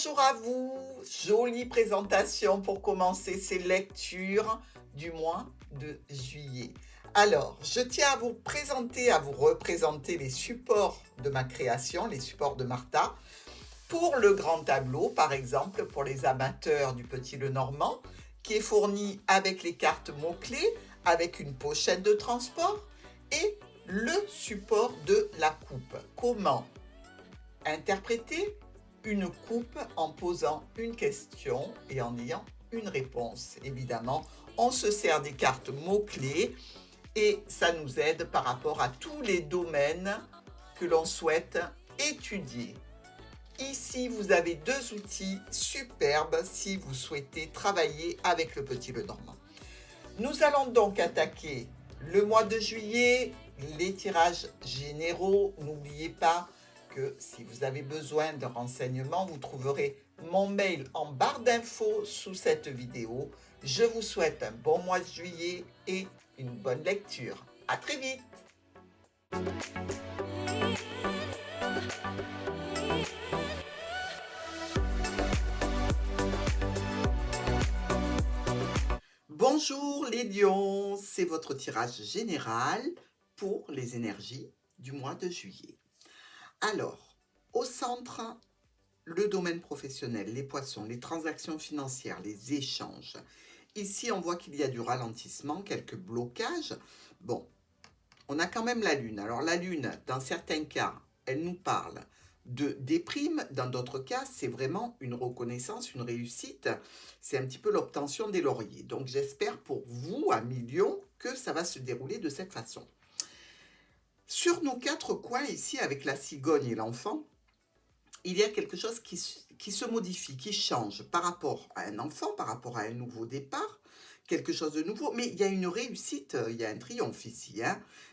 Bonjour à vous, jolie présentation pour commencer ces lectures du mois de juillet. Alors, je tiens à vous présenter, à vous représenter les supports de ma création, les supports de Martha. Pour le grand tableau, par exemple, pour les amateurs du Petit Lenormand, qui est fourni avec les cartes mots-clés, avec une pochette de transport et le support de la coupe. Comment interpréter une coupe en posant une question et en ayant une réponse. Évidemment, on se sert des cartes mots-clés et ça nous aide par rapport à tous les domaines que l'on souhaite étudier. Ici, vous avez deux outils superbes si vous souhaitez travailler avec le Petit Lenormand. Nous allons donc attaquer le mois de juillet, les tirages généraux. N'oubliez pas que si vous avez besoin de renseignements, vous trouverez mon mail en barre d'infos sous cette vidéo. Je vous souhaite un bon mois de juillet et une bonne lecture. À très vite! Bonjour les lions, c'est votre tirage général pour les énergies du mois de juillet. Alors, au centre, le domaine professionnel, les poissons, les transactions financières, les échanges. Ici, on voit qu'il y a du ralentissement, quelques blocages. Bon, on a quand même la Lune. Alors la Lune, dans certains cas, elle nous parle de déprime. Dans d'autres cas, c'est vraiment une reconnaissance, une réussite. C'est un petit peu l'obtention des lauriers. Donc j'espère pour vous, amis lions, que ça va se dérouler de cette façon. Sur nos quatre coins ici, avec la cigogne et l'enfant, il y a quelque chose qui se modifie, qui change par rapport à un enfant, par rapport à un nouveau départ, quelque chose de nouveau, mais il y a une réussite, il y a un triomphe ici.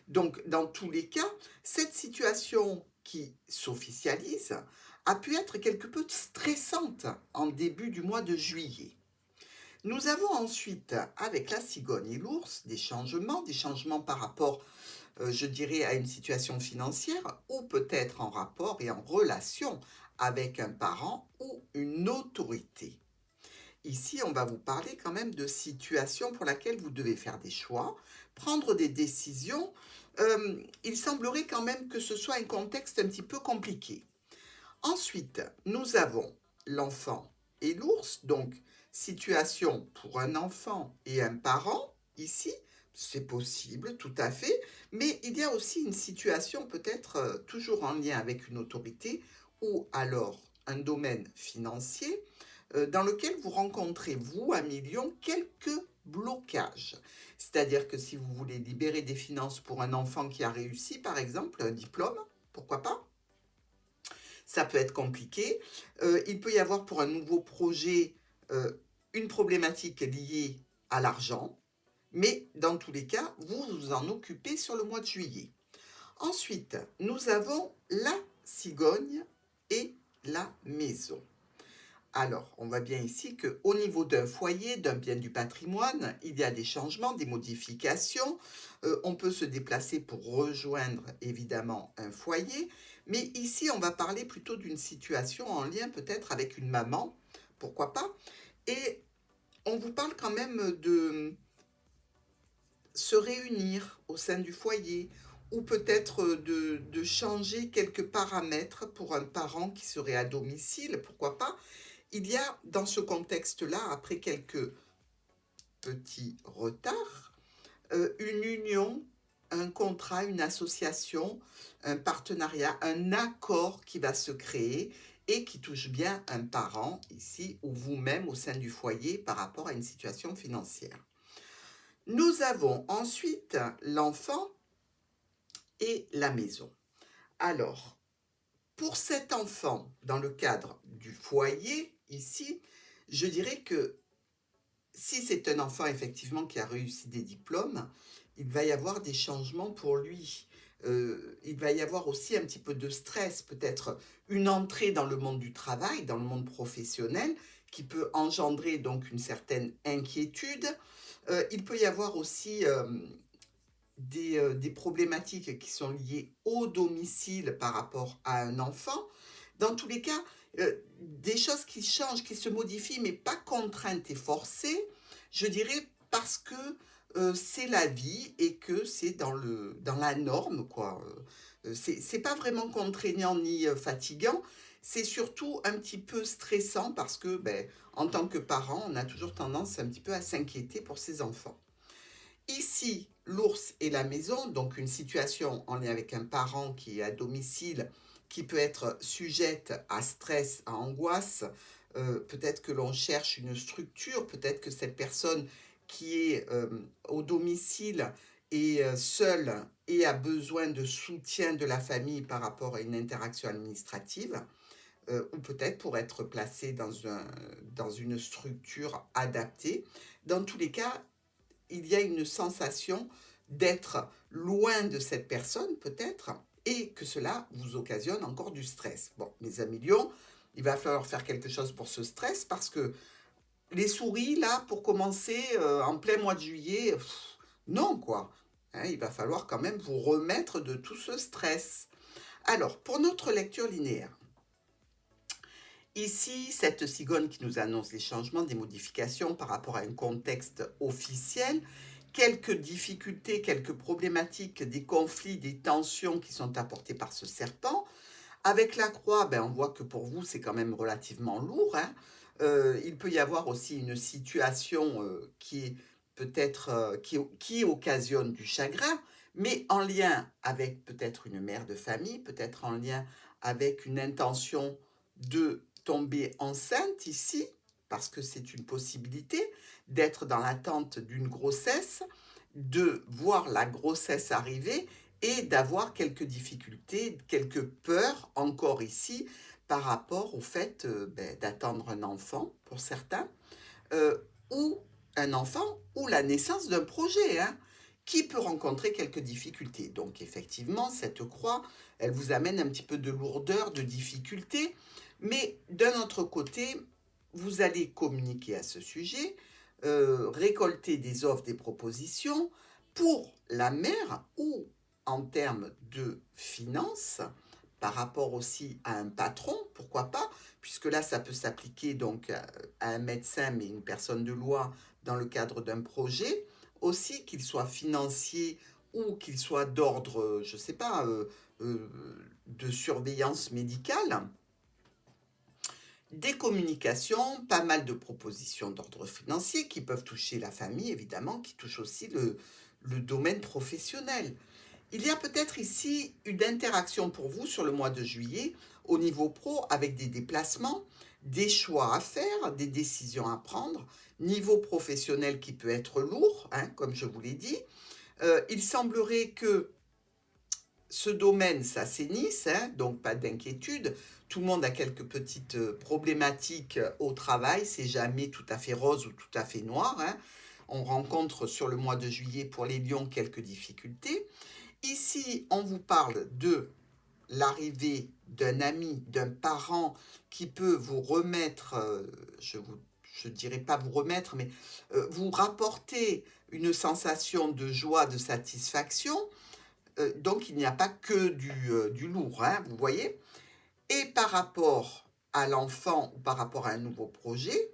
Donc, dans tous les cas, cette situation qui s'officialise a pu être quelque peu stressante en début du mois de juillet. Nous avons ensuite, avec la cigogne et l'ours, des changements par rapport, je dirais, à une situation financière ou peut-être en rapport et en relation avec un parent ou une autorité. Ici, on va vous parler quand même de situations pour laquelle vous devez faire des choix, prendre des décisions. Il semblerait quand même que ce soit un contexte un petit peu compliqué. Ensuite, nous avons l'enfant et l'ours, donc situation pour un enfant et un parent, ici, c'est possible, tout à fait, mais il y a aussi une situation peut-être toujours en lien avec une autorité ou alors un domaine financier dans lequel vous rencontrez, vous, amis lions, quelques blocages. C'est-à-dire que si vous voulez libérer des finances pour un enfant qui a réussi, par exemple, un diplôme, pourquoi pas? Ça peut être compliqué. Il peut y avoir pour un nouveau projet une problématique liée à l'argent, mais dans tous les cas, vous vous en occupez sur le mois de juillet. Ensuite, nous avons la cigogne et la maison. Alors, on voit bien ici qu'au niveau d'un foyer, d'un bien du patrimoine, il y a des changements, des modifications. On peut se déplacer pour rejoindre évidemment un foyer. Mais ici, on va parler plutôt d'une situation en lien peut-être avec une maman, pourquoi pas. Et on vous parle quand même de se réunir au sein du foyer ou peut-être de changer quelques paramètres pour un parent qui serait à domicile, pourquoi pas. Il y a dans ce contexte-là, après quelques petits retards, une union, un contrat, une association, un partenariat, un accord qui va se créer et qui touche bien un parent ici ou vous-même au sein du foyer par rapport à une situation financière. Nous avons ensuite l'enfant et la maison. Alors, pour cet enfant, dans le cadre du foyer, ici, je dirais que si c'est un enfant effectivement qui a réussi des diplômes, il va y avoir des changements pour lui. Il va y avoir aussi un petit peu de stress, peut-être une entrée dans le monde du travail, dans le monde professionnel, qui peut engendrer donc une certaine inquiétude. Il peut y avoir aussi des problématiques qui sont liées au domicile par rapport à un enfant. Dans tous les cas, des choses qui changent, qui se modifient, mais pas contraintes et forcées, je dirais parce que c'est la vie et que c'est dans la norme, quoi. C'est pas vraiment contraignant ni fatigant, c'est surtout un petit peu stressant parce que, ben, en tant que parent, on a toujours tendance un petit peu à s'inquiéter pour ses enfants. Ici, l'ours et la maison, donc une situation en lien avec un parent qui est à domicile, qui peut être sujette à stress, à angoisse. Peut-être que l'on cherche une structure, peut-être que cette personne qui est au domicile est seule et a besoin de soutien de la famille par rapport à une interaction administrative, ou peut-être pour être placée dans une structure adaptée. Dans tous les cas, il y a une sensation d'être loin de cette personne peut-être et que cela vous occasionne encore du stress. Bon, mes amis lions, il va falloir faire quelque chose pour ce stress parce que les souris, là, pour commencer, en plein mois de juillet, non quoi. Hein, il va falloir quand même vous remettre de tout ce stress. Alors, pour notre lecture linéaire, ici, cette cigogne qui nous annonce des changements, des modifications par rapport à un contexte officiel, quelques difficultés, quelques problématiques, des conflits, des tensions qui sont apportées par ce serpent. Avec la croix, ben, on voit que pour vous, c'est quand même relativement lourd, hein. Il peut y avoir aussi une situation qui est peut-être qui occasionne du chagrin, mais en lien avec peut-être une mère de famille, peut-être en lien avec une intention de tomber enceinte ici, parce que c'est une possibilité d'être dans l'attente d'une grossesse, de voir la grossesse arriver et d'avoir quelques difficultés, quelques peurs encore ici par rapport au fait ben, d'attendre un enfant pour certains, euh, ou un enfant, ou la naissance d'un projet, hein, qui peut rencontrer quelques difficultés. Donc effectivement, cette croix, elle vous amène un petit peu de lourdeur, de difficulté, mais d'un autre côté, vous allez communiquer à ce sujet, récolter des offres, des propositions pour la mère ou en termes de finances, par rapport aussi à un patron, pourquoi pas, puisque là, ça peut s'appliquer donc à un médecin, mais une personne de loi dans le cadre d'un projet, aussi qu'il soit financier ou qu'il soit d'ordre, je ne sais pas, euh, de surveillance médicale. Des communications, pas mal de propositions d'ordre financier qui peuvent toucher la famille, évidemment, qui touchent aussi le domaine professionnel. Il y a peut-être ici une interaction pour vous sur le mois de juillet au niveau pro avec des déplacements, des choix à faire, des décisions à prendre, niveau professionnel qui peut être lourd, hein, comme je vous l'ai dit. Il semblerait que ce domaine s'assainisse, hein, donc pas d'inquiétude. Tout le monde a quelques petites problématiques au travail, c'est jamais tout à fait rose ou tout à fait noir, hein. On rencontre sur le mois de juillet pour les lions quelques difficultés. Ici, on vous parle de l'arrivée d'un ami, d'un parent qui peut vous remettre, je dirais pas vous remettre, mais vous rapporter une sensation de joie, de satisfaction. Donc, il n'y a pas que du lourd, hein, vous voyez. Et par rapport à l'enfant ou par rapport à un nouveau projet,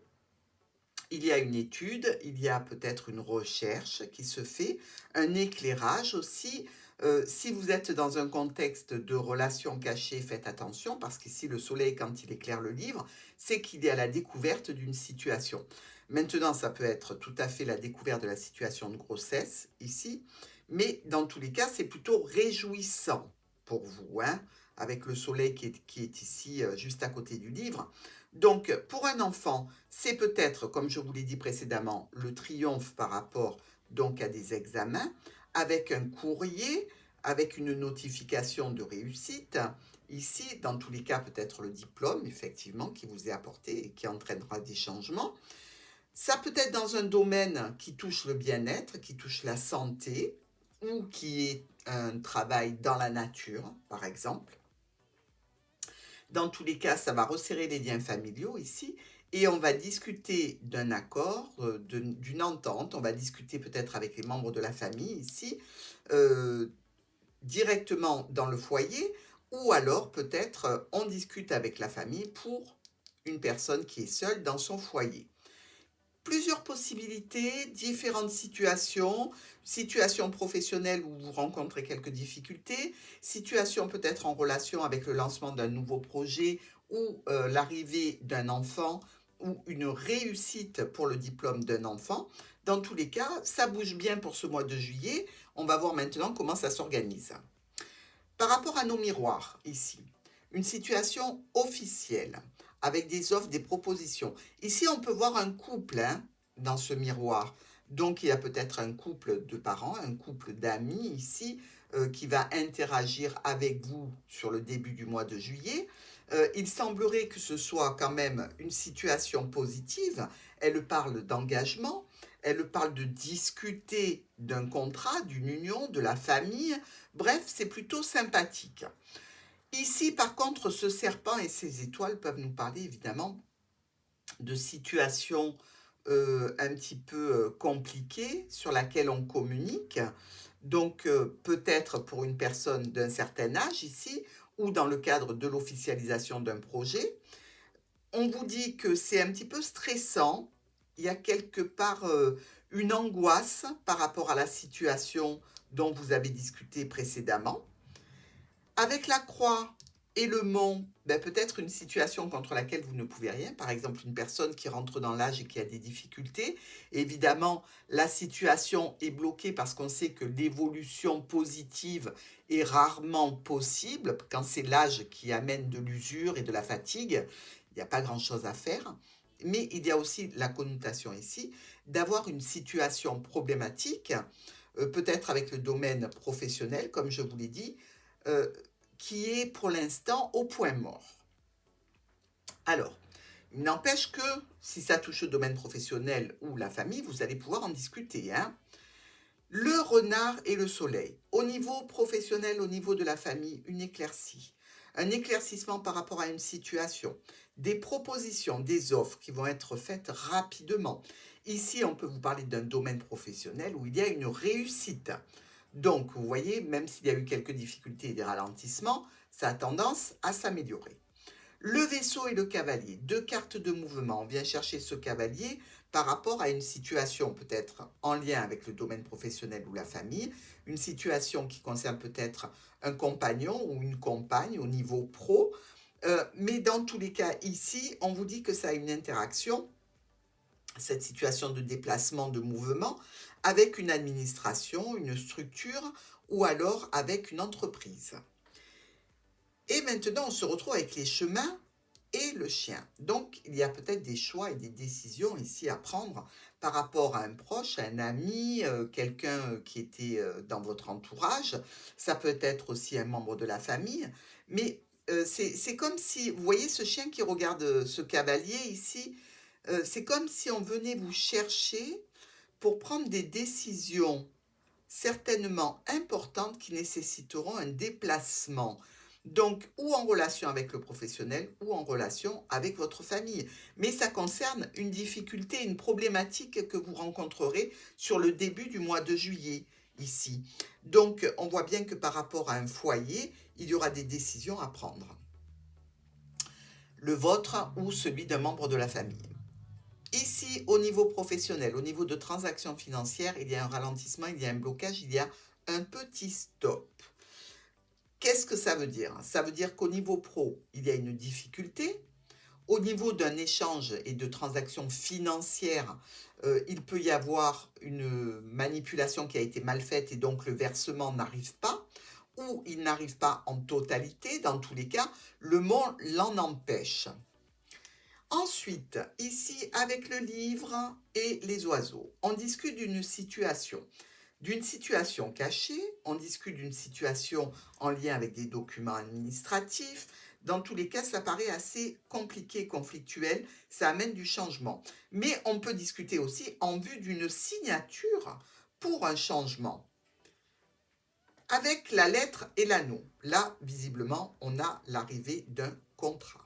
il y a une étude, il y a peut-être une recherche qui se fait, un éclairage aussi. Si vous êtes dans un contexte de relation cachée, faites attention parce qu'ici le soleil, quand il éclaire le livre, c'est qu'il y a la découverte d'une situation. Maintenant, ça peut être tout à fait la découverte de la situation de grossesse ici, mais dans tous les cas, c'est plutôt réjouissant pour vous, hein, avec le soleil qui est ici juste à côté du livre. Donc, pour un enfant, c'est peut-être, comme je vous l'ai dit précédemment, le triomphe par rapport donc à des examens, avec un courrier, avec une notification de réussite. Ici, dans tous les cas, peut-être le diplôme, effectivement, qui vous est apporté et qui entraînera des changements. Ça peut être dans un domaine qui touche le bien-être, qui touche la santé, ou qui est un travail dans la nature, par exemple. Dans tous les cas, ça va resserrer les liens familiaux ici et on va discuter d'un accord, d'une entente. On va discuter peut-être avec les membres de la famille ici, euh, directement dans le foyer ou alors peut-être on discute avec la famille pour une personne qui est seule dans son foyer. Plusieurs possibilités, différentes situations, situation professionnelle où vous rencontrez quelques difficultés, situation peut-être en relation avec le lancement d'un nouveau projet ou l'arrivée d'un enfant ou une réussite pour le diplôme d'un enfant. Dans tous les cas, ça bouge bien pour ce mois de juillet. On va voir maintenant comment ça s'organise. Par rapport à nos miroirs, ici, une situation officielle, avec des offres, des propositions. Ici, on peut voir un couple dans ce miroir. Donc, il y a peut-être un couple de parents, un couple d'amis ici, qui va interagir avec vous sur le début du mois de juillet. Il semblerait que ce soit quand même une situation positive. Elle parle d'engagement, elle parle de discuter d'un contrat, d'une union, de la famille. Bref, c'est plutôt sympathique. Ici, par contre, ce serpent et ses étoiles peuvent nous parler évidemment de situations un petit peu compliquées sur laquelle on communique. Donc, peut-être pour une personne d'un certain âge ici, ou dans le cadre de l'officialisation d'un projet. On vous dit que c'est un petit peu stressant. Il y a quelque part une angoisse par rapport à la situation dont vous avez discuté précédemment. Avec la croix et le mont, ben peut-être une situation contre laquelle vous ne pouvez rien, par exemple une personne qui rentre dans l'âge et qui a des difficultés. Évidemment, la situation est bloquée parce qu'on sait que l'évolution positive est rarement possible. Quand c'est l'âge qui amène de l'usure et de la fatigue, il n'y a pas grand-chose à faire. Mais il y a aussi la connotation ici d'avoir une situation problématique, peut-être avec le domaine professionnel, comme je vous l'ai dit, euh, qui est pour l'instant au point mort. Alors, il n'empêche que si ça touche le domaine professionnel ou la famille, vous allez pouvoir en discuter. Le renard et le soleil. Au niveau professionnel, au niveau de la famille, une éclaircie. Un éclaircissement par rapport à une situation. Des propositions, des offres qui vont être faites rapidement. Ici, on peut vous parler d'un domaine professionnel où il y a une réussite. Donc, vous voyez, même s'il y a eu quelques difficultés et des ralentissements, ça a tendance à s'améliorer. Le vaisseau et le cavalier, deux cartes de mouvement. On vient chercher ce cavalier par rapport à une situation peut-être en lien avec le domaine professionnel ou la famille, une situation qui concerne peut-être un compagnon ou une compagne au niveau pro. Mais dans tous les cas, ici, on vous dit que ça a une interaction, cette situation de déplacement, de mouvement, avec une administration, une structure ou alors avec une entreprise. Et maintenant, on se retrouve avec les chemins et le chien. Donc, il y a peut-être des choix et des décisions ici à prendre par rapport à un proche, à un ami, quelqu'un qui était dans votre entourage. Ça peut être aussi un membre de la famille. Mais c'est comme si, vous voyez ce chien qui regarde ce cavalier ici, c'est comme si on venait vous chercher pour prendre des décisions certainement importantes qui nécessiteront un déplacement. Donc, ou en relation avec le professionnel, ou en relation avec votre famille. Mais ça concerne une difficulté, une problématique que vous rencontrerez sur le début du mois de juillet, ici. Donc, on voit bien que par rapport à un foyer, il y aura des décisions à prendre. Le vôtre ou celui d'un membre de la famille. Ici, au niveau professionnel, au niveau de transactions financières, il y a un ralentissement, il y a un blocage, il y a un petit stop. Qu'est-ce que ça veut dire? Ça veut dire qu'au niveau pro, il y a une difficulté. Au niveau d'un échange et de transactions financières, il peut y avoir une manipulation qui a été mal faite et donc le versement n'arrive pas, ou il n'arrive pas en totalité. Dans tous les cas, le monde l'en empêche. Ensuite, ici, avec le livre et les oiseaux, on discute d'une situation cachée, on discute d'une situation en lien avec des documents administratifs. Dans tous les cas, ça paraît assez compliqué, conflictuel, ça amène du changement. Mais on peut discuter aussi en vue d'une signature pour un changement. Avec la lettre et l'anneau, là, visiblement, on a l'arrivée d'un contrat.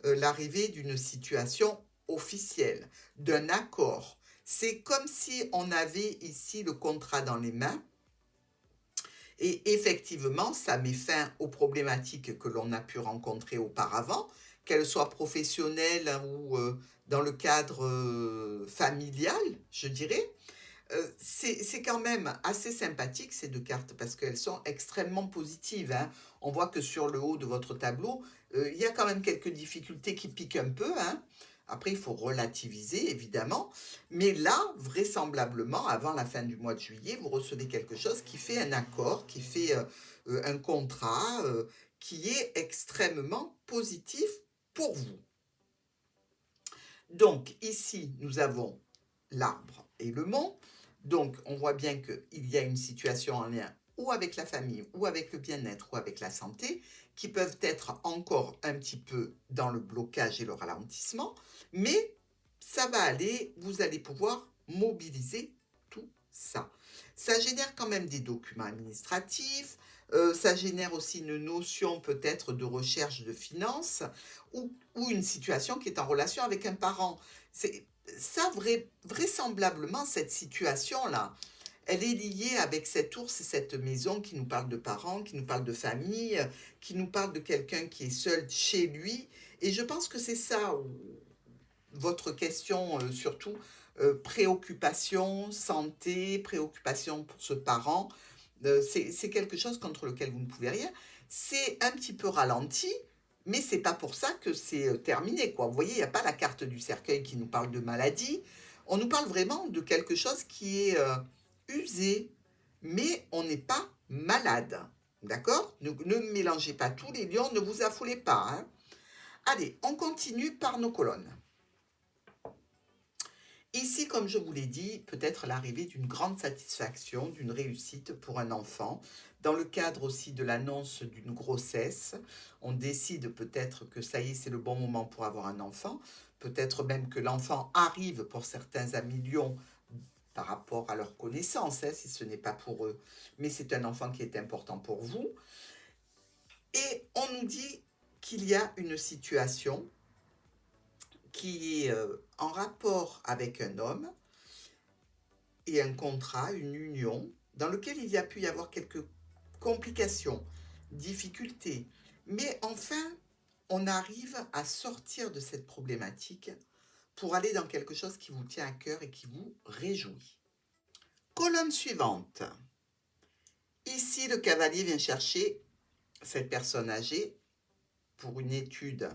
L'arrivée d'une situation officielle, d'un accord. C'est comme si on avait ici le contrat dans les mains Et effectivement, ça met fin aux problématiques que l'on a pu rencontrer auparavant, qu'elles soient professionnelles ou dans le cadre familial, je dirais. C'est quand même assez sympathique ces deux cartes parce qu'elles sont extrêmement positives, hein. On voit que sur le haut de votre tableau, il y a quand même quelques difficultés qui piquent un peu, hein. Après, il faut relativiser, évidemment. Mais là, vraisemblablement, avant la fin du mois de juillet, vous recevez quelque chose qui fait un accord, qui fait un contrat, qui est extrêmement positif pour vous. Donc, ici, nous avons l'arbre et le mont. Donc, on voit bien qu'il y a une situation en lien ou avec la famille, ou avec le bien-être, ou avec la santé, qui peuvent être encore un petit peu dans le blocage et le ralentissement, mais ça va aller, vous allez pouvoir mobiliser tout ça. Ça génère quand même des documents administratifs, ça génère aussi une notion peut-être de recherche de finances, ou une situation qui est en relation avec un parent. C'est ça, vraisemblablement, cette situation-là, elle est liée avec cet ours et cette maison qui nous parle de parents, qui nous parle de famille, qui nous parle de quelqu'un qui est seul chez lui. Et je pense que c'est ça, votre question, surtout, préoccupation, santé, préoccupation pour ce parent. C'est quelque chose contre lequel vous ne pouvez rien. C'est un petit peu ralenti, mais c'est pas pour ça que c'est terminé, quoi. Vous voyez, il n'y a pas la carte du cercueil qui nous parle de maladie. On nous parle vraiment de quelque chose qui est usé, mais on n'est pas malade. D'accord? Ne mélangez pas tous les lions, ne vous affolez pas, hein. Allez, on continue par nos colonnes. Ici, comme je vous l'ai dit, peut-être l'arrivée d'une grande satisfaction, d'une réussite pour un enfant. Dans le cadre aussi de l'annonce d'une grossesse, on décide peut-être que ça y est, c'est le bon moment pour avoir un enfant. Peut-être même que l'enfant arrive pour certains à millions par rapport à leur connaissance, hein, si ce n'est pas pour eux. Mais c'est un enfant qui est important pour vous. Et on nous dit qu'il y a une situation qui est en rapport avec un homme et un contrat, une union, dans lequel il y a pu y avoir quelques complications, difficultés. Mais enfin, on arrive à sortir de cette problématique pour aller dans quelque chose qui vous tient à cœur et qui vous réjouit. Colonne suivante. Ici, le cavalier vient chercher cette personne âgée pour une étude,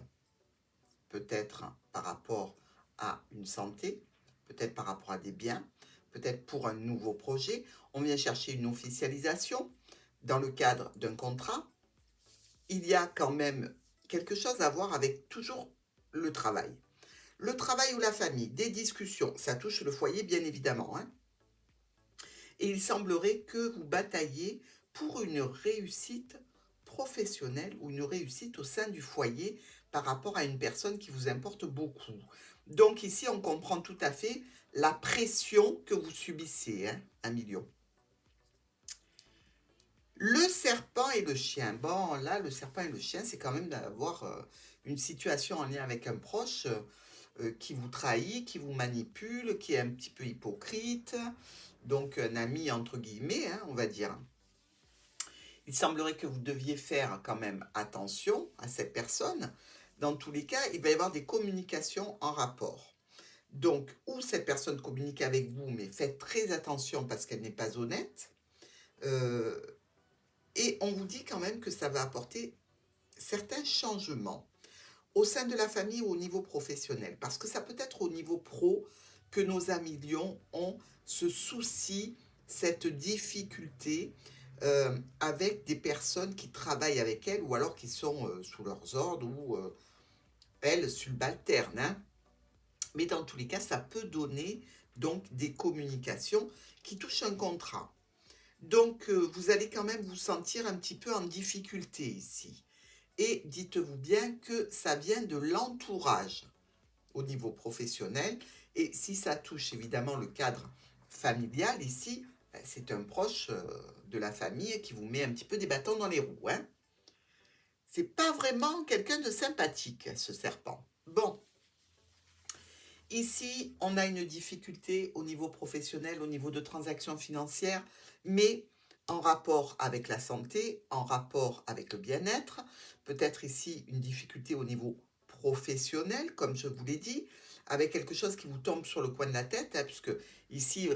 peut-être par rapport à une santé, peut-être par rapport à des biens, peut-être pour un nouveau projet. On vient chercher une officialisation dans le cadre d'un contrat. Il y a quand même quelque chose à voir avec toujours le travail. Le travail ou la famille, des discussions, ça touche le foyer bien évidemment, hein. Et il semblerait que vous bataillez pour une réussite professionnelle ou une réussite au sein du foyer par rapport à une personne qui vous importe beaucoup. Donc ici, on comprend tout à fait la pression que vous subissez, hein, 1 million. Le serpent et le chien. Bon, là, le serpent et le chien, c'est quand même d'avoir une situation en lien avec un proche qui vous trahit, qui vous manipule, qui est un petit peu hypocrite. Donc, un ami, entre guillemets, hein, on va dire. Il semblerait que vous deviez faire quand même attention à cette personne. Dans tous les cas, il va y avoir des communications en rapport. Donc, ou cette personne communique avec vous, mais faites très attention parce qu'elle n'est pas honnête. Et on vous dit quand même que ça va apporter certains changements au sein de la famille ou au niveau professionnel. Parce que ça peut être au niveau pro que nos amis lions ont ce souci, cette difficulté avec des personnes qui travaillent avec elles ou alors qui sont sous leurs ordres ou elles subalternes, hein. Mais dans tous les cas, ça peut donner donc des communications qui touchent un contrat. Donc, vous allez quand même vous sentir un petit peu en difficulté ici. Et dites-vous bien que ça vient de l'entourage au niveau professionnel. Et si ça touche évidemment le cadre familial ici, c'est un proche de la famille qui vous met un petit peu des bâtons dans les roues, hein. C'est pas vraiment quelqu'un de sympathique, ce serpent. Bon, ici, on a une difficulté au niveau professionnel, au niveau de transactions financières, mais en rapport avec la santé, en rapport avec le bien-être, peut-être ici une difficulté au niveau professionnel, comme je vous l'ai dit, avec quelque chose qui vous tombe sur le coin de la tête, hein, puisque ici,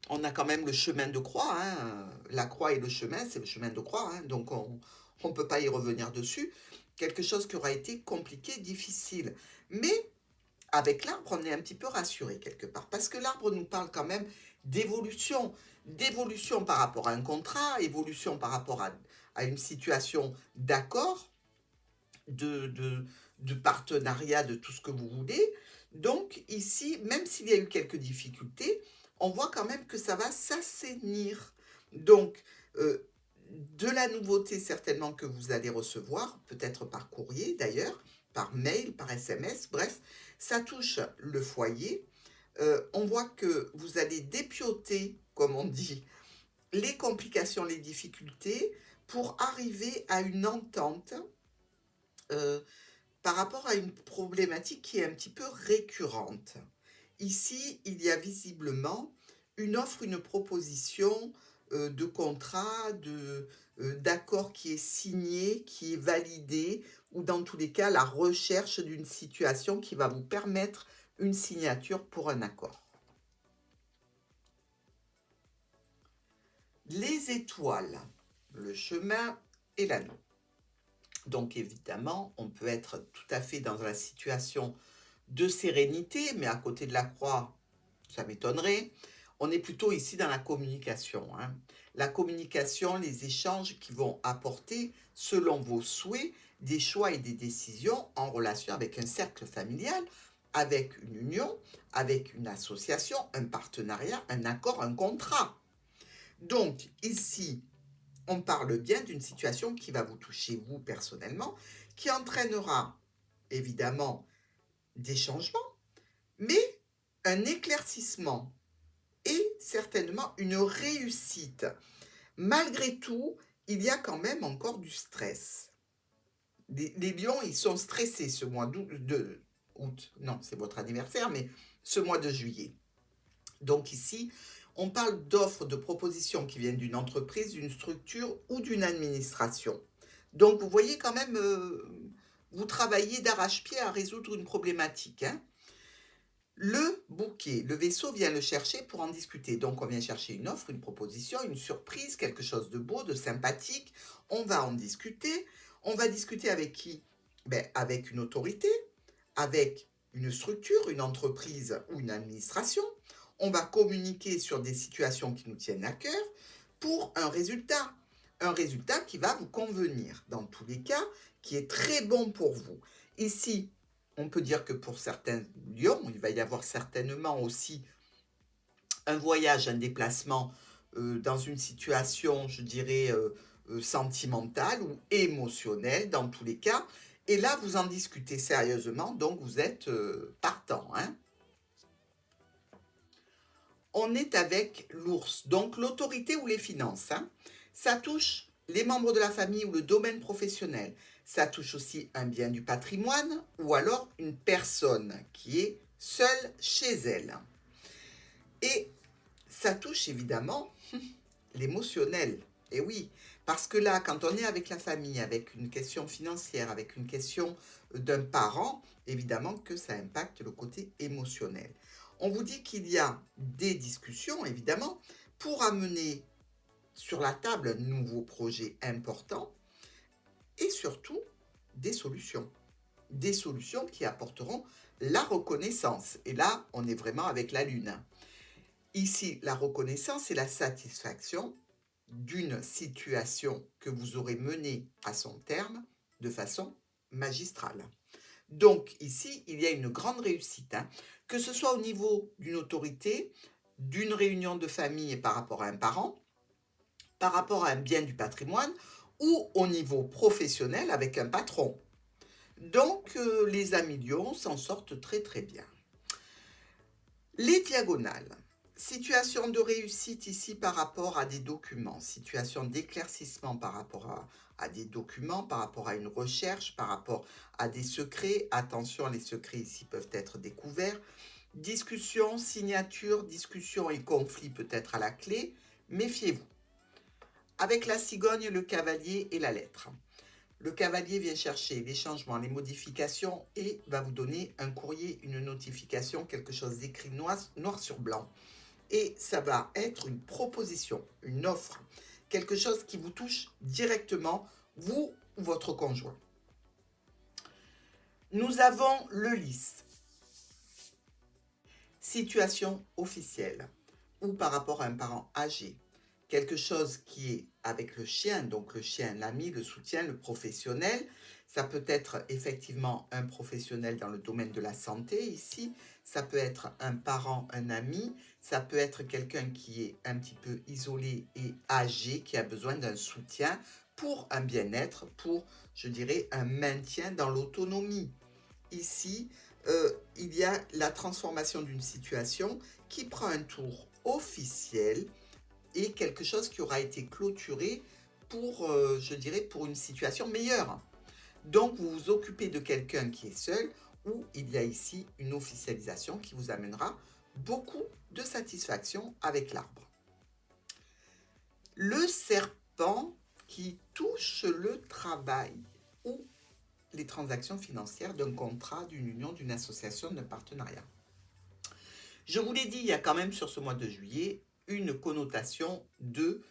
on a quand même le chemin de croix, hein, la croix et le chemin, c'est le chemin de croix, hein, donc on ne peut pas y revenir dessus. Quelque chose qui aura été compliqué, difficile. Mais avec l'arbre, on est un petit peu rassuré quelque part, parce que l'arbre nous parle quand même d'évolution, d'évolution par rapport à un contrat, évolution par rapport à une situation d'accord, de, de, de partenariat, de tout ce que vous voulez. Donc ici, même s'il y a eu quelques difficultés, on voit quand même que ça va s'assainir. Donc, de la nouveauté certainement que vous allez recevoir, peut-être par courrier d'ailleurs, par mail, par SMS, bref, ça touche le foyer. On voit que vous allez dépioter, comme on dit, les complications, les difficultés, pour arriver à une entente euh, par rapport à une problématique qui est un petit peu récurrente. Ici, il y a visiblement une offre, une proposition de contrat, d'accord qui est signé, qui est validé, ou dans tous les cas, la recherche d'une situation qui va vous permettre une signature pour un accord. Les étoiles, le chemin et l'anneau. Donc évidemment, on peut être tout à fait dans la situation de sérénité, mais à côté de la croix, ça m'étonnerait. On est plutôt ici dans la communication, hein. La communication, les échanges qui vont apporter, selon vos souhaits, des choix et des décisions en relation avec un cercle familial, avec une union, avec une association, un partenariat, un accord, un contrat. Donc ici, on parle bien d'une situation qui va vous toucher vous personnellement, qui entraînera évidemment des changements, mais un éclaircissement et certainement une réussite. Malgré tout, il y a quand même encore du stress. Les lions, ils sont stressés ce mois de août. Non, c'est votre anniversaire, mais ce mois de juillet. Donc ici, on parle d'offres, de propositions qui viennent d'une entreprise, d'une structure ou d'une administration. Donc vous voyez quand même, vous travaillez d'arrache-pied à résoudre une problématique, hein. Le bouquet, le vaisseau vient le chercher pour en discuter. Donc on vient chercher une offre, une proposition, une surprise, quelque chose de beau, de sympathique. On va en discuter. On va discuter avec qui? Ben, avec une autorité, avec une structure, une entreprise ou une administration. On va communiquer sur des situations qui nous tiennent à cœur pour un résultat. Un résultat qui va vous convenir, dans tous les cas, qui est très bon pour vous. Ici, on peut dire que pour certains lions, il va y avoir certainement aussi un voyage, un déplacement dans une situation, je dirais, sentimentale ou émotionnelle, dans tous les cas. Et là, vous en discutez sérieusement, donc vous êtes partant, hein. On est avec l'ours, donc l'autorité ou les finances, hein. Ça touche les membres de la famille ou le domaine professionnel. Ça touche aussi un bien du patrimoine ou alors une personne qui est seule chez elle. Et ça touche évidemment l'émotionnel. Et oui, parce que là, quand on est avec la famille, avec une question financière, avec une question d'un parent, évidemment que ça impacte le côté émotionnel. On vous dit qu'il y a des discussions, évidemment, pour amener sur la table un nouveau projet important et surtout des solutions. Des solutions qui apporteront la reconnaissance. Et là, on est vraiment avec la Lune. Ici, la reconnaissance et la satisfaction d'une situation que vous aurez menée à son terme de façon magistrale. Donc ici, il y a une grande réussite, hein, que ce soit au niveau d'une autorité, d'une réunion de famille par rapport à un parent, par rapport à un bien du patrimoine, ou au niveau professionnel avec un patron. Donc les amis lions s'en sortent très très bien. Les diagonales. Situation de réussite ici par rapport à des documents, situation d'éclaircissement par rapport à des documents, par rapport à une recherche, par rapport à des secrets. Attention, les secrets ici peuvent être découverts. Discussion, signature, discussion et conflit peut être à la clé. Méfiez-vous. Avec la cigogne, le cavalier et la lettre. Le cavalier vient chercher les changements, les modifications et va vous donner un courrier, une notification, quelque chose d'écrit noir sur blanc. Et ça va être une proposition, une offre, quelque chose qui vous touche directement, vous ou votre conjoint. Nous avons le lys. Situation officielle ou par rapport à un parent âgé. Quelque chose qui est avec le chien, donc le chien, l'ami, le soutien, le professionnel. Ça peut être effectivement un professionnel dans le domaine de la santé ici. Ça peut être un parent, un ami. Ça peut être quelqu'un qui est un petit peu isolé et âgé, qui a besoin d'un soutien pour un bien-être, pour, je dirais, un maintien dans l'autonomie. Ici, il y a la transformation d'une situation qui prend un tour officiel et quelque chose qui aura été clôturé pour, je dirais, pour une situation meilleure. Donc, vous vous occupez de quelqu'un qui est seul ou il y a ici une officialisation qui vous amènera beaucoup de satisfaction avec l'arbre. Le serpent qui touche le travail ou les transactions financières d'un contrat, d'une union, d'une association, d'un partenariat. Je vous l'ai dit, il y a quand même sur ce mois de juillet une connotation de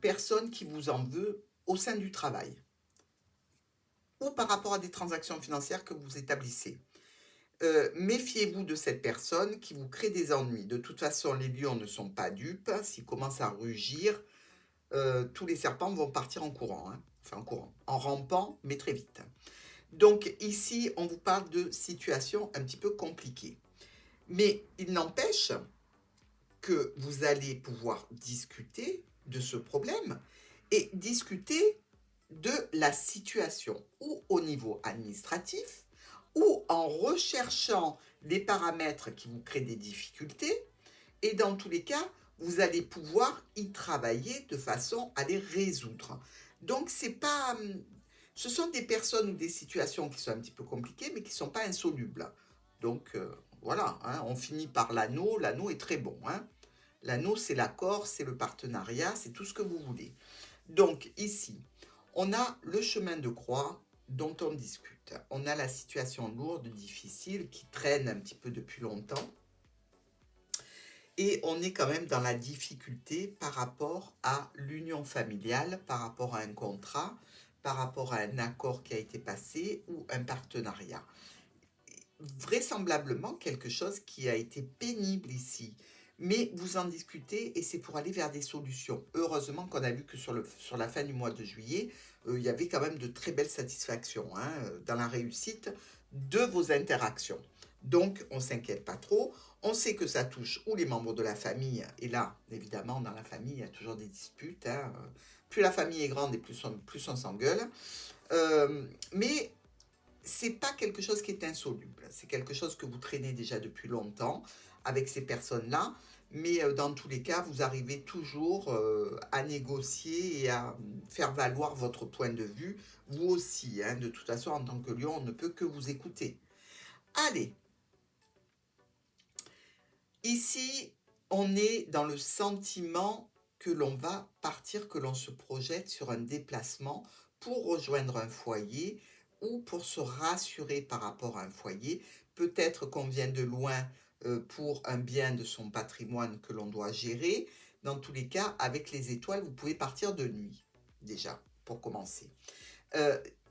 personne qui vous en veut au sein du travail ou par rapport à des transactions financières que vous établissez. Méfiez-vous de cette personne qui vous crée des ennuis. De toute façon, les lions ne sont pas dupes. S'ils commencent à rugir, tous les serpents vont partir en courant. Enfin, en courant, en rampant, mais très vite. Donc ici, on vous parle de situations un petit peu compliquées. Mais il n'empêche que vous allez pouvoir discuter de ce problème et discuter de la situation ou au niveau administratif ou en recherchant des paramètres qui vous créent des difficultés. Et dans tous les cas, vous allez pouvoir y travailler de façon à les résoudre. Donc, ce sont des personnes ou des situations qui sont un petit peu compliquées, mais qui ne sont pas insolubles. Donc, voilà, on finit par l'anneau. L'anneau est très bon. L'anneau, c'est l'accord, c'est le partenariat, c'est tout ce que vous voulez. Donc, ici, on a le chemin de croix dont on discute. On a la situation lourde, difficile, qui traîne un petit peu depuis longtemps. Et on est quand même dans la difficulté par rapport à l'union familiale, par rapport à un contrat, par rapport à un accord qui a été passé ou un partenariat. Vraisemblablement quelque chose qui a été pénible ici. Mais vous en discutez et c'est pour aller vers des solutions. Heureusement qu'on a vu que sur la fin du mois de juillet, il y avait quand même de très belles satisfactions dans la réussite de vos interactions. Donc, on ne s'inquiète pas trop. On sait que ça touche ou les membres de la famille. Et là, évidemment, dans la famille, il y a toujours des disputes. Plus la famille est grande et plus on s'engueule. Mais c'est pas quelque chose qui est insoluble. C'est quelque chose que vous traînez déjà depuis longtemps avec ces personnes-là. Mais dans tous les cas, vous arrivez toujours à négocier et à faire valoir votre point de vue, vous aussi. De toute façon, en tant que lion, on ne peut que vous écouter. Allez. Ici, on est dans le sentiment que l'on va partir, que l'on se projette sur un déplacement pour rejoindre un foyer ou pour se rassurer par rapport à un foyer. Peut-être qu'on vient de loin pour un bien de son patrimoine que l'on doit gérer. Dans tous les cas, avec les étoiles, vous pouvez partir de nuit, déjà, pour commencer.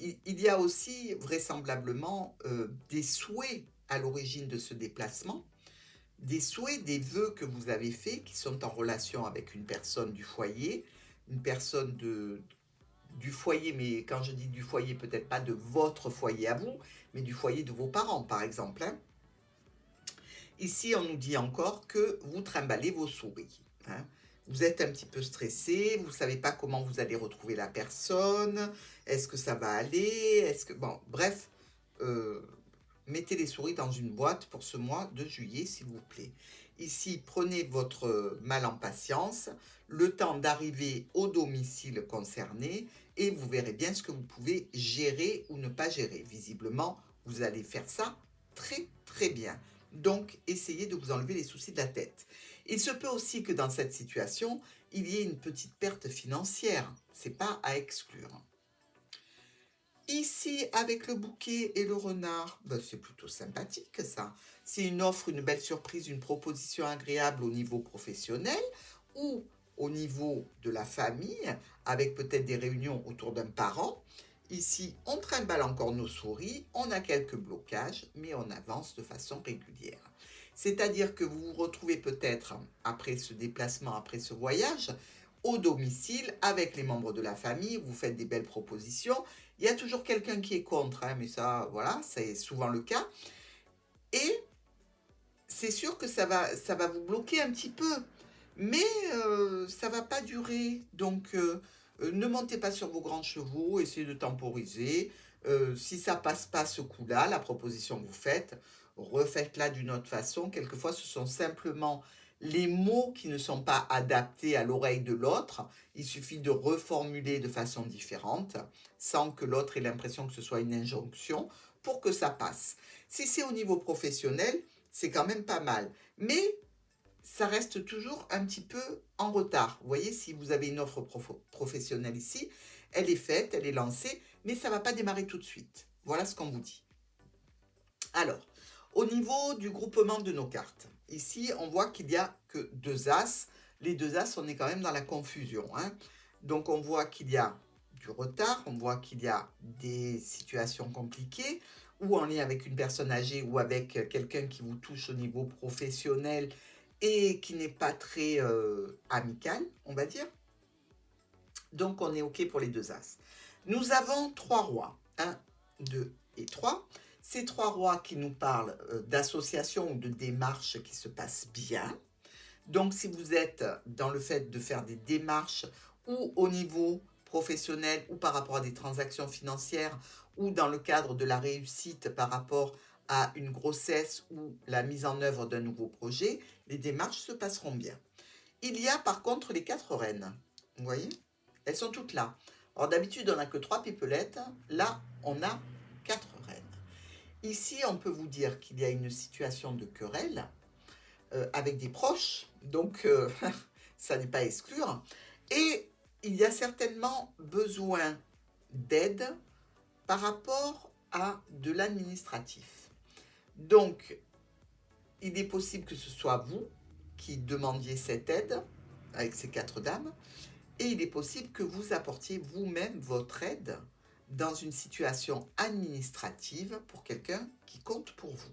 Il y a aussi vraisemblablement des souhaits à l'origine de ce déplacement, des souhaits, des vœux que vous avez faits qui sont en relation avec une personne du foyer, une personne du foyer, mais quand je dis du foyer, peut-être pas de votre foyer à vous, mais du foyer de vos parents, par exemple. Ici, on nous dit encore que vous trimballez vos souris. Vous êtes un petit peu stressé, vous ne savez pas comment vous allez retrouver la personne, est-ce que ça va aller, Bon, bref, mettez les souris dans une boîte pour ce mois de juillet, s'il vous plaît. Ici, prenez votre mal en patience, le temps d'arriver au domicile concerné, et vous verrez bien ce que vous pouvez gérer ou ne pas gérer. Visiblement, vous allez faire ça très, très bien. Donc, essayez de vous enlever les soucis de la tête. Il se peut aussi que dans cette situation, il y ait une petite perte financière. Ce n'est pas à exclure. Ici, avec le bouquet et le renard, ben, c'est plutôt sympathique ça. C'est une offre, une belle surprise, une proposition agréable au niveau professionnel ou au niveau de la famille, avec peut-être des réunions autour d'un parent. Ici, on trimballe encore nos souris, on a quelques blocages, mais on avance de façon régulière. C'est-à-dire que vous vous retrouvez peut-être, après ce déplacement, après ce voyage, au domicile, avec les membres de la famille, vous faites des belles propositions. Il y a toujours quelqu'un qui est contre, hein, mais ça, voilà, c'est souvent le cas. Et c'est sûr que ça va vous bloquer un petit peu, mais ça ne va pas durer. Donc, ne montez pas sur vos grands chevaux, essayez de temporiser. Si ça passe pas ce coup-là, la proposition que vous faites, refaites-la d'une autre façon. Quelquefois, ce sont simplement les mots qui ne sont pas adaptés à l'oreille de l'autre. Il suffit de reformuler de façon différente, sans que l'autre ait l'impression que ce soit une injonction, pour que ça passe. Si c'est au niveau professionnel, c'est quand même pas mal. Mais ça reste toujours un petit peu en retard. Vous voyez, si vous avez une offre professionnelle ici, elle est faite, elle est lancée, mais ça ne va pas démarrer tout de suite. Voilà ce qu'on vous dit. Alors, au niveau du groupement de nos cartes, ici, on voit qu'il n'y a que 2 As. Les 2 As, on est quand même dans la confusion, hein. Donc, on voit qu'il y a du retard, on voit qu'il y a des situations compliquées, ou en lien avec une personne âgée, ou avec quelqu'un qui vous touche au niveau professionnel, et qui n'est pas très amical, on va dire. Donc, on est OK pour les 2 As. Nous avons 3 rois. 1, 2 et 3. Ces 3 rois qui nous parlent d'associations ou de démarches qui se passent bien. Donc, si vous êtes dans le fait de faire des démarches ou au niveau professionnel ou par rapport à des transactions financières ou dans le cadre de la réussite par rapport à une grossesse ou la mise en œuvre d'un nouveau projet, les démarches se passeront bien. Il y a par contre les 4 reines. Vous voyez? Elles sont toutes là. Alors d'habitude, on n'a que 3 pipelettes. Là, on a 4 reines. Ici, on peut vous dire qu'il y a une situation de querelle avec des proches. Donc, ça n'est pas à exclure. Et il y a certainement besoin d'aide par rapport à de l'administratif. Donc, il est possible que ce soit vous qui demandiez cette aide avec ces 4 dames, et il est possible que vous apportiez vous-même votre aide dans une situation administrative pour quelqu'un qui compte pour vous.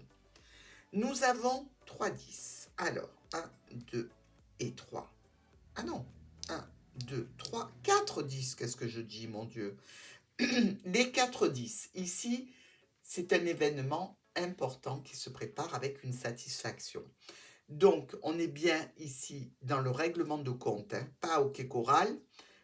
Nous avons 3 10. Alors, 1, 2 et 3. Ah non, 1, 2, 3, 4 10. Qu'est-ce que je dis, mon Dieu? Les 4 10. Ici, c'est un événement important qui se prépare avec une satisfaction. Donc, on est bien ici dans le règlement de compte, hein, pas au quai choral,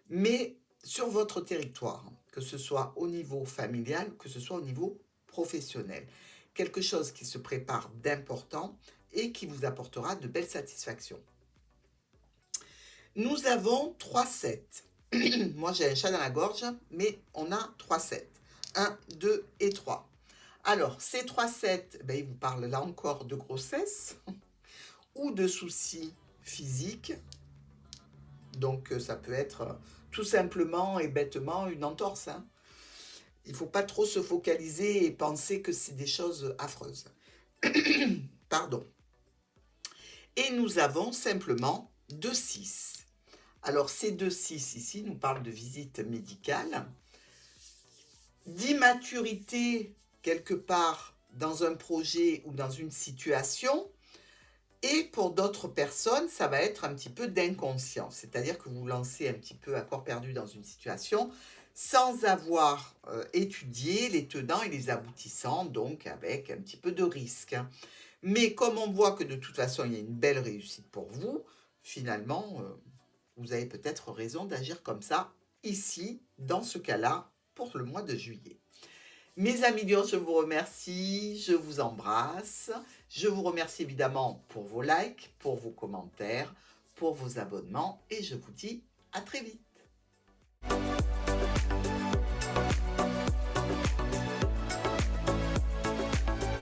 mais sur votre territoire, que ce soit au niveau familial, que ce soit au niveau professionnel. Quelque chose qui se prépare d'important et qui vous apportera de belles satisfactions. Nous avons 3 7. Moi, j'ai un chat dans la gorge, mais on a 3 7. 1, 2 et 3. Alors, ces 3 7, ben, ils vous parlent là encore de grossesse ou de soucis physiques. Donc, ça peut être tout simplement et bêtement une entorse, hein. Il ne faut pas trop se focaliser et penser que c'est des choses affreuses. Pardon. Et nous avons simplement 2 6. Alors, ces 2 6 ici nous parlent de visite médicale, d'immaturité quelque part dans un projet ou dans une situation. Et pour d'autres personnes, ça va être un petit peu d'inconscience, c'est-à-dire que vous vous lancez un petit peu à corps perdu dans une situation sans avoir étudié les tenants et les aboutissants, donc avec un petit peu de risque. Mais comme on voit que de toute façon, il y a une belle réussite pour vous, finalement, vous avez peut-être raison d'agir comme ça, ici, dans ce cas-là, pour le mois de juillet. Mes amis lions, je vous remercie, je vous embrasse. Je vous remercie évidemment pour vos likes, pour vos commentaires, pour vos abonnements et je vous dis à très vite.